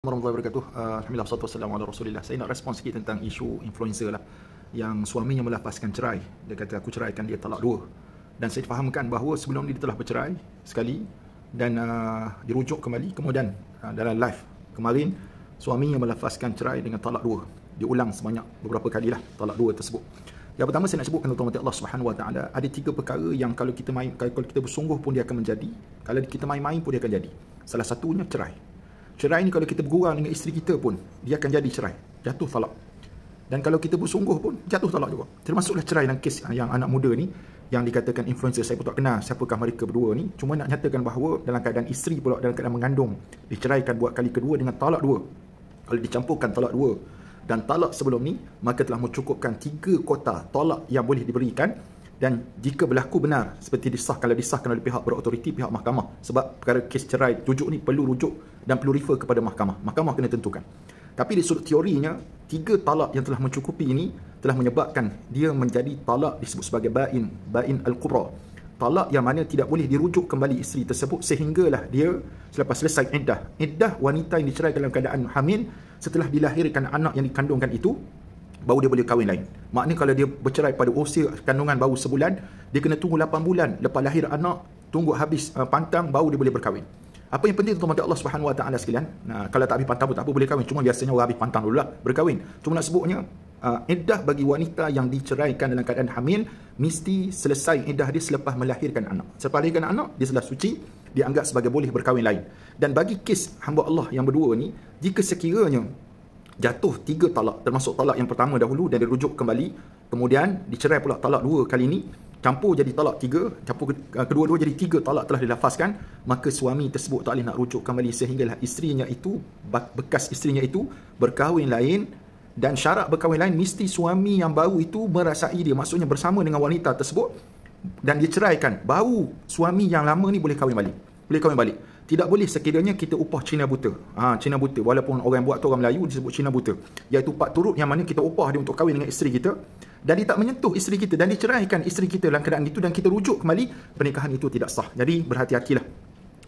Warahmatullahi wabarakatuh. Alhamdulillah, wassalatu wassalamu ala Rasulillah. Saya nak respon sikit tentang isu influencer lah, yang suaminya melafazkan cerai. Dia kata, aku ceraikan dia, talak dua. Dan saya fahamkan bahawa sebelum ni dia telah bercerai sekali dan dirujuk kembali. Kemudian dalam live kemarin, suaminya melafazkan cerai dengan talak dua. Diulang sebanyak beberapa kali lah talak dua tersebut. Yang pertama saya nak sebutkan tuan-tuan Allah Subhanahu Wa Taala, ada tiga perkara yang kalau kita bersungguh pun dia akan menjadi, kalau kita main-main pun dia akan jadi. Salah satunya cerai. Cerai ni kalau kita bergurau dengan isteri kita pun, dia akan jadi cerai, jatuh talak. Dan kalau kita bersungguh pun, jatuh talak juga. Termasuklah cerai dalam kes yang anak muda ni, yang dikatakan influencer. Saya pun tak kenal siapakah mereka berdua ni. Cuma nak nyatakan bahawa dalam keadaan isteri pula, dalam keadaan mengandung, diceraikan buat kali kedua dengan talak dua. Kalau dicampurkan talak dua dan talak sebelum ni, maka telah mencukupkan 3 kota talak yang boleh diberikan. Dan jika berlaku benar seperti kalau disahkan oleh pihak berautoriti, pihak mahkamah, sebab perkara kes cerai rujuk ni perlu rujuk dan perlu refer kepada mahkamah. Mahkamah kena tentukan. Tapi di sudut teorinya, 3 talak yang telah mencukupi ini telah menyebabkan dia menjadi talak disebut sebagai bain al-kubra. Talak yang mana tidak boleh dirujuk kembali isteri tersebut sehinggalah dia selepas selesai iddah. Iddah wanita yang diceraikan dalam keadaan hamil setelah dilahirkan anak yang dikandungkan itu, baru dia boleh kahwin lain. Maknanya kalau dia bercerai pada usia kandungan baru sebulan, dia kena tunggu 8 bulan lepas lahir anak, tunggu habis pantang, baru dia boleh berkahwin. Apa yang penting tuan-tuan Allah Subhanahu Wa Taala sekalian, kalau tak habis pantang pun tak apa, boleh kahwin. Cuma biasanya orang habis pantang dululah berkahwin. Cuma nak sebutnya, iddah bagi wanita yang diceraikan dalam keadaan hamil mesti selesai iddah dia selepas melahirkan anak. Selepas melahirkan anak, dia sudah suci, dianggap sebagai boleh berkahwin lain. Dan bagi kes hamba Allah yang berdua ni, jika sekiranya jatuh 3 talak, termasuk talak yang pertama dahulu dan dirujuk kembali, kemudian dicerai pula talak 2 kali ni, campur jadi talak 3, campur kedua-dua jadi 3 talak telah dilafazkan, maka suami tersebut tak boleh nak rujuk kembali sehinggalah isterinya itu, bekas isterinya itu berkahwin lain. Dan syarat berkahwin lain, mesti suami yang baru itu merasai dia, maksudnya bersama dengan wanita tersebut dan diceraikan, baru suami yang lama ni boleh kahwin balik. Tidak boleh sekiranya kita upah Cina buta. Cina buta, walaupun orang buat tu orang Melayu disebut Cina buta, iaitu pak turut yang mana kita upah dia untuk kahwin dengan isteri kita dan dia tak menyentuh isteri kita dan diceraikan isteri kita dalam keadaan itu dan kita rujuk kembali, pernikahan itu tidak sah. Jadi berhati-hatilah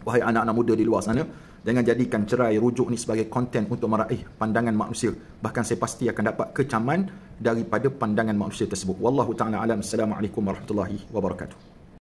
wahai anak-anak muda di luar sana, jangan jadikan cerai rujuk ni sebagai konten untuk meraih pandangan manusia. Bahkan saya pasti akan dapat kecaman daripada pandangan manusia tersebut. Wallahu ta'ala alam. Assalamualaikum warahmatullahi wabarakatuh.